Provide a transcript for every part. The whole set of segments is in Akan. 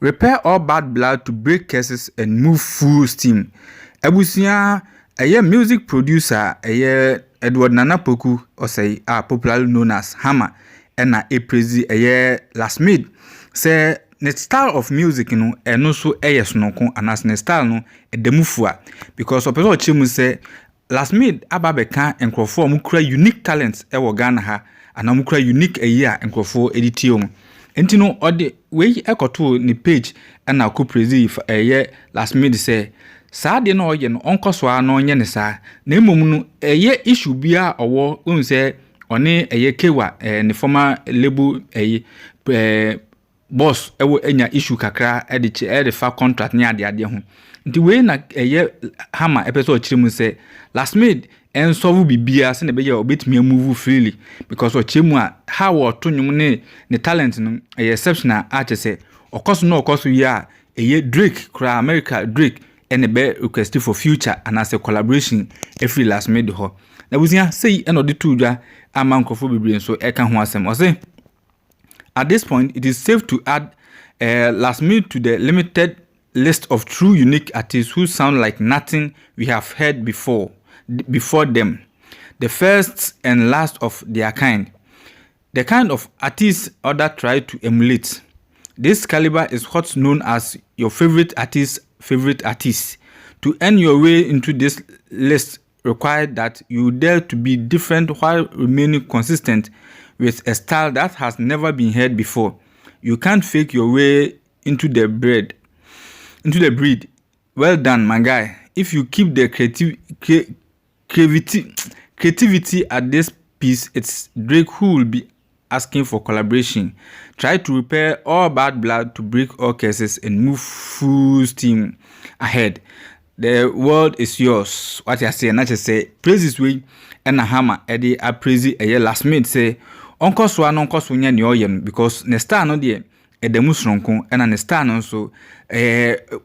repair all bad blood to break curses and move full steam. Ebusia music producer Edward Nanapoku or say popularly known as Hammer and Aprezi Lasmid say the style of music and also sonoko and as the style no edemufua because of person chimu say Lasmid ababeka enkrofo mukura unique talents Ghana ha and mukura unique enkrofo editio enti no ode we ekoto ni page and na ko prezi Lasmid say saa de no oye no onkoso a no nye ne saa na emom no issue bia owo un say one kewa ne former label boss ewo enya issue kakra de fa contract ne ade ho nti we na Hammer episode chirimu say Lasmid ensolve bibia se ne be ya obetimi move freely because ochemu a how to nwum ne talent no exceptional artist say okoso ya Drake kra America Drake and be request for future and as a collaboration every Lasmid ho na busia say eno de tudwa amankofo bibire so e ka ho asem o say at this point it is safe to add Lasmid to the limited list of true unique artists who sound like nothing we have heard before them, the first and last of their kind, the kind of artists others try to emulate. This caliber is what's known as your favorite artist. To earn your way into this list requires that you dare to be different while remaining consistent with a style that has never been heard before. You can't fake your way into the breed. Well done, my guy. If you keep the creativity at this piece, it's Drake who will be asking for collaboration. Try to repair all bad blood to break all curses and move full steam ahead. The world is yours. What I say, not just say praise this way and a Hammer Eddie a praise Lasmid say Uncle Swan Uncle Swanya Nyoyen because Nesta no dear Edemusronko and an star also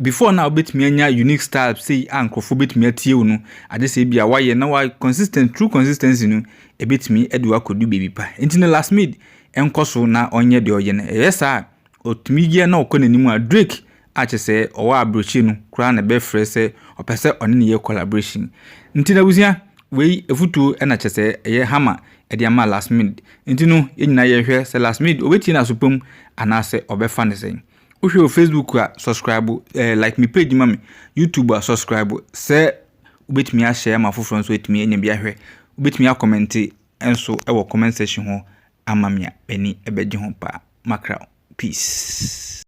before now bit me unique style say uncle for bit me at you no I just say be a why now I consistent true consistency no a bit me Edward could do baby pa into the Lasmid enkoso na onye de oye na yes sir otimigia na okọ nanimu a Drake ache say owa abrochi no kura na be frɛ say opese one ne collaboration nti na busia we efutu na che say Hammer e ama Lasmid nti no yenyina ye hwɛ say Lasmid obeti na sopom anase obefa ne say uhwe Facebook a subscribe like me page mami YouTube a subscribe say obetimi a share ma foforo so etimi enya bia hwɛ obetimi a comment enso e wo comment section ho amamia beni ebeji ho pa makra peace.